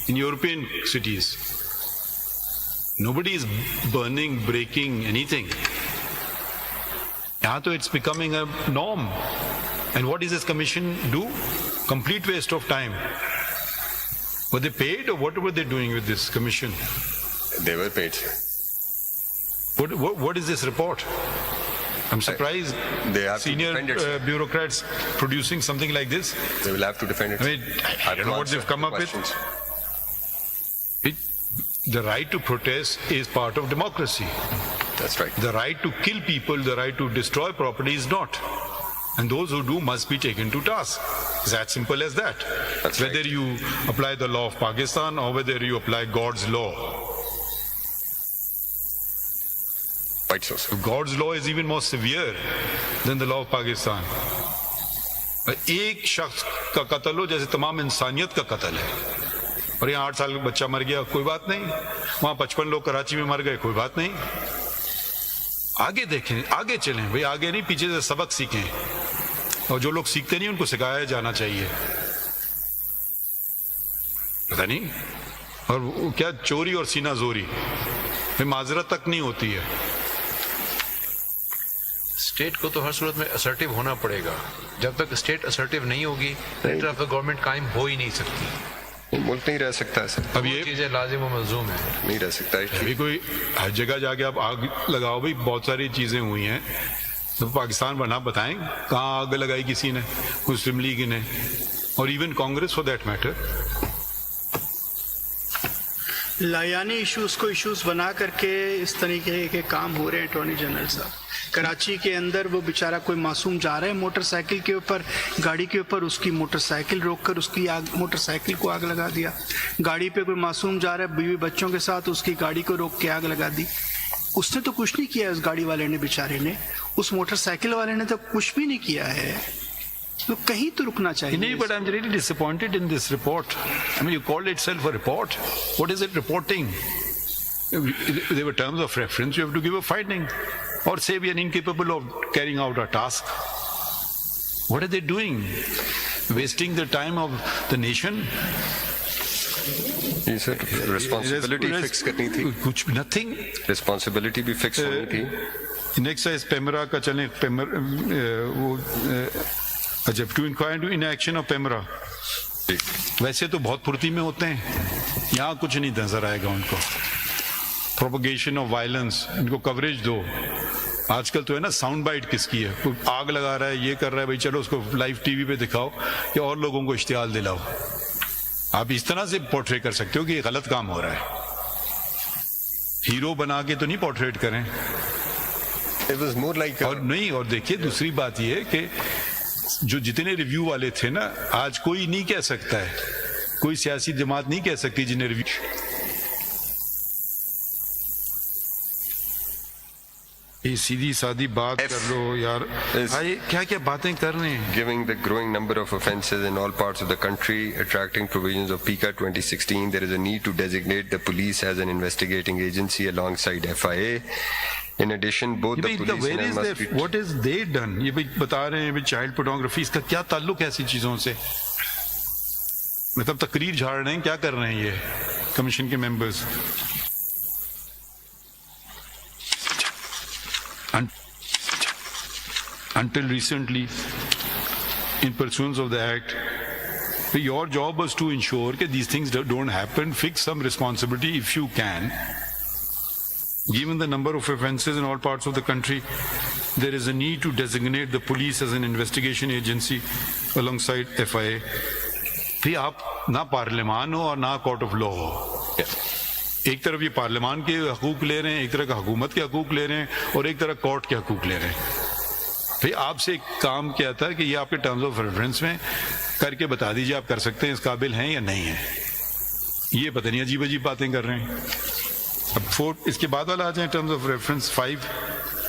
in European cities. Nobody is burning, breaking anything. Yahan to it's becoming a norm. And what does this commission do? Complete waste of time. Were they paid or what were they doing with this commission? They were paid. What is this report? I'm surprised They have senior to defend it, sir. bureaucrats producing something like this. They will have to defend it. I mean, I don't know what they've come up with. The right to protest is part of democracy. That's right. The right to kill people, the right to destroy property is not. And those who do must be taken to task. It's as simple as that. That's whether right. you apply the law of Pakistan or whether you apply God's law. Quite so, sir. God's law is even more severe than the law of Pakistan. एक शख्स का कत्ल हो जैसे तमाम इंसानियत का कत्ल है और यहाँ 8 साल का बच्चा मर गया कोई बात नहीं, वहाँ 55 लोग कराची में मर गए कोई बात नहीं. आगे देखें, आगे चलें भाई, आगे नहीं पीछे से सबक सीखें और जो लोग सीखते नहीं उनको सिखाया जाना चाहिए. पता नहीं और क्या चोरी और सीना जोरी भाई माजरत तक नहीं होती है. स्टेट को तो हर सूरत में असर्टिव होना पड़ेगा. जब तक स्टेट असर्टिव नहीं होगी सेंटर ऑफ द गवर्नमेंट कायम हो ही नहीं सकती. मुल्क नहीं रह सकता है सर. अब ये चीजें लाजिम और मलजूम है. नहीं रह सकता है. अभी कोई हर जगह जाके आप आग लगाओ भाई, बहुत सारी चीजें हुई हैं तो पाकिस्तान बना बताएं कहाँ आग लगाई किसी ने, मुस्लिम लीग ने और even Congress for that matter. लायानी इश्यूज को इश्यूज बना करके इस तरीके के काम हो रहे हैं. अटॉर्नी जनरल साहब, कराची के अंदर वो बेचारा कोई मासूम जा रहा है मोटरसाइकिल के ऊपर, गाड़ी के ऊपर उसकी मोटरसाइकिल रोककर उसकी मोटरसाइकिल को आग लगा दिया. गाड़ी पे कोई मासूम जा रहा है बीवी बच्चों के साथ, उसकी गाड़ी को रोक के आग लगा दी. उसने तो कुछ नहीं किया, उस गाड़ी वाले ने, बेचारे ने, उस मोटरसाइकिल वाले ने तो कुछ भी नहीं किया है. तो कहीं तो रुकना चाहिए. नहीं, but I'm really disappointed in this report. I mean, you called itself a report. What is it reporting? There were terms of reference. You have to give a finding, or say we are incapable of carrying out our task. What are they doing? Wasting the time of the nation? जी sir, responsibility fix करनी थी. कुछ nothing. Responsibility भी fix होनी थी. Next है पेमरा का, चलें वो अच्छा, to inquire to inaction of PEMRA. वैसे तो बहुत फुर्ती में होते हैं, यहाँ कुछ नहीं नजर आएगा उनको. प्रोपगेशन ऑफ वायलेंस, इनको कवरेज दो. आजकल तो है ना साउंड बाइट किसकी है, कोई आग लगा रहा है, ये कर रहा है, भाई चलो उसको लाइव टीवी पे दिखाओ या और लोगों को इश्तिहाल दिलाओ. आप इस तरह से पोर्ट्रे कर सकते हो कि ये गलत काम हो रहा है. हीरो बना के तो नहीं पोर्ट्रेट करें. It was more like और नहीं, और देखिए दूसरी बात ये है कि जो जितने रिव्यू वाले थे ना, आज कोई नहीं कह सकता है, कोई सियासी जमात नहीं कह सकती जिन्हें रिव्यू. ये सीधी सादी बात कर लो यार, भाई क्या क्या बातें कर रहे हैं. Given the growing number of offences in all parts of the country, attracting provisions of PICA 2016, there is a need to designate the police as an investigating agency alongside FIA. In addition, both the police must be... What is they done? ये भाई बता रहे हैं child pornography, इसका क्या ताल्लुक है ऐसी चीजों से? मतलब तकरीर झाड़ रहे हैं, क्या कर रहे हैं ये कमीशन के members? Until recently, in pursuance of the act, your job was to ensure that these things don't happen. Fix some responsibility if you can. Given the number of offences in all parts of the country, there is a need to designate the police as an investigation agency alongside FIA. भी आप ना पार्लियामान हो और ना court of law हो. एक तरफ ये पार्लियामान के हकूक ले रहे हैं, एक तरफ हुकूमत के हकूक ले रहे हैं और एक तरफ कोर्ट के हकूक ले रहे हैं. भाई आपसे एक काम किया था कि ये आपके टर्म्स ऑफ रेफरेंस में करके बता दीजिए आप कर सकते हैं, इस काबिल हैं या नहीं है. ये पता नहीं अजीब अजीब बातें कर रहे हैं. अब 4 इसके बाद वाला आ जाए, terms of reference 5.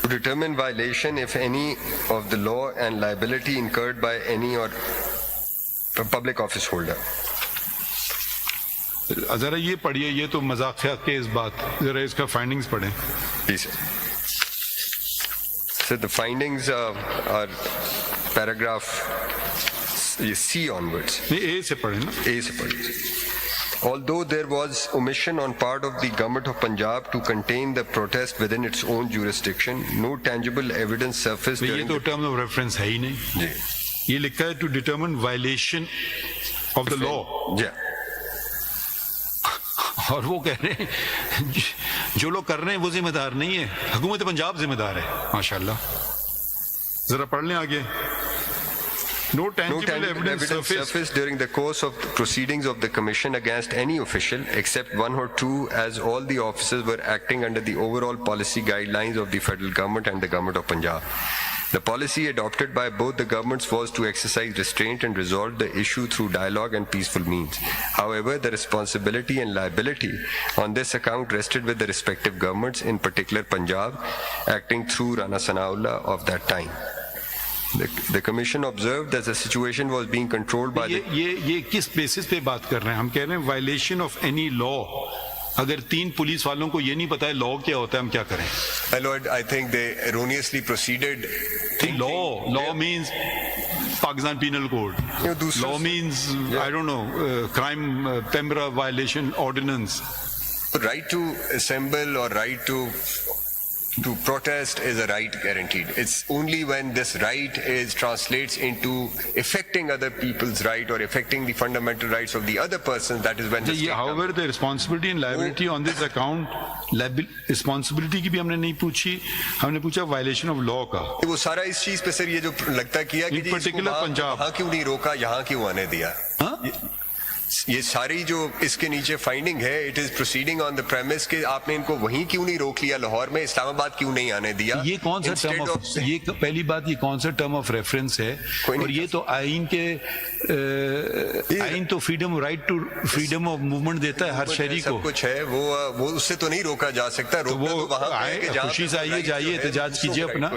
To determine violation, if any, of the law and liability incurred by any or public office holder. जरा ये पढ़िए, ये तो मजाक के इस बात, जरा इसका फाइंडिंग्स पढ़ें. जी sir. So the findings are paragraph C onwards. नहीं, ए से पढ़ें ना. A से पढ़िए. Although there was omission on part of the government of Punjab to contain the protest within its own jurisdiction, no tangible evidence surfaced तो ये during तो term of reference है ही नहीं. ये लिखा है to determine violation of the law, और वो कह रहे हैं जो लोग कर रहे हैं वो जिम्मेदार नहीं है, हुकूमत पंजाब जिम्मेदार है. माशाल्लाह. जरा पढ़ लें आगे. No tangible evidence surfaced during the course of the proceedings of the Commission against any official, except one or two, as all the officers were acting under the overall policy guidelines of the federal government and the government of Punjab. The policy adopted by both the governments was to exercise restraint and resolve the issue through dialogue and peaceful means. However, the responsibility and liability on this account rested with the respective governments, in particular Punjab, acting through Rana Sanaullah of that time. The commission observed that the situation was being controlled by ये किस basis पे बात कर रहे हैं? हम कह रहे हैं वायलेशन ऑफ एनी लॉ. अगर 3 पुलिस वालों को ये नहीं पता है लॉ क्या होता है, हम क्या करें? My lord, I think they erroneously proceeded. Law means Pakistan Penal Code. Law means I don't know, crime Pembra violation ordinance. Right to assemble or right to protest is a right guaranteed. It's only when this right translates into affecting other people's right or affecting the fundamental rights of the other person, that is when the state However, the responsibility and liability on this account, responsibility की भी हमने नहीं पूछी, हमने पूछा violation of law का. वो सारा इस चीज पे सर ये जो लगता किया कि In particular Punjab. यहाँ क्यों नहीं रोका, यहाँ क्यों आने दिया. ये सारी जो इसके नीचे फाइंडिंग है, it is proceeding on the premise कि आपने इनको वहीं क्यों नहीं रोक लिया, लाहौर में, इस्लामाबाद क्यों नहीं आने दिया. ये कौन सा टर्म ऑफ, ये पहली बात, ये कौन सा टर्म ऑफ रेफरेंस है? और ये तो आइन के आइन तो freedom, right to freedom of movement देता है हर शहरी को. सब कुछ है, वो उससे तो नहीं रोका जा सकता. तो वो खुशी से आइए, जाइए, एहतजाज कीजिए अपना.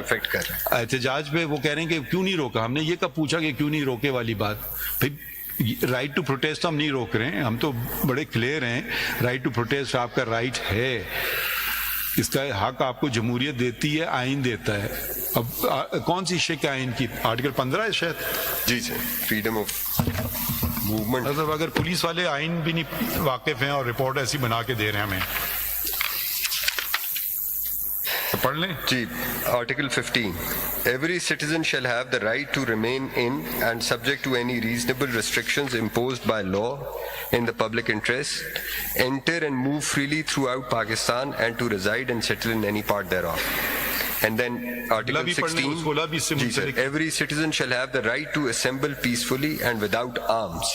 एहतजाज पे वो कह रहे हैं कि क्यों नहीं रोका. हमने ये कब पूछा कि क्यों नहीं रोके वाली बात? भाई राइट टू प्रोटेस्ट तो हम नहीं रोक रहे हैं, हम तो बड़े क्लियर हैं. राइट टू प्रोटेस्ट आपका राइट है, इसका हक आपको जमहूरियत देती है, आइन देता है. अब कौन सी शिक आइन की? आर्टिकल 15 है शायद. जी सर, फ्रीडम ऑफ मूवमेंट. मतलब अगर पुलिस वाले आइन भी नहीं वाकिफ हैं और रिपोर्ट ऐसी बना के दे रहे हैं हमें, तो पढ़ लें. जी, Article 15. Every citizen shall have the right to remain in and subject to any reasonable restrictions imposed by law in the public interest, enter and move freely throughout Pakistan and to reside and settle in any part thereof. And then Article 16. Ji sir, every citizen shall have the right to assemble peacefully and without arms,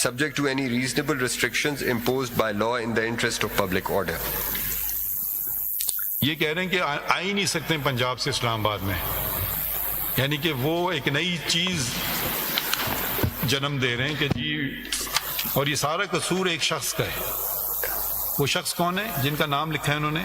subject to any reasonable restrictions imposed by law in the interest of public order. ये कह रहे हैं कि आ ही नहीं सकते पंजाब से इस्लामाबाद में, यानी कि वो एक नई चीज जन्म दे रहे हैं कि जी, और ये सारा कसूर एक शख्स का है. वो शख्स कौन है जिनका नाम लिखा है उन्होंने?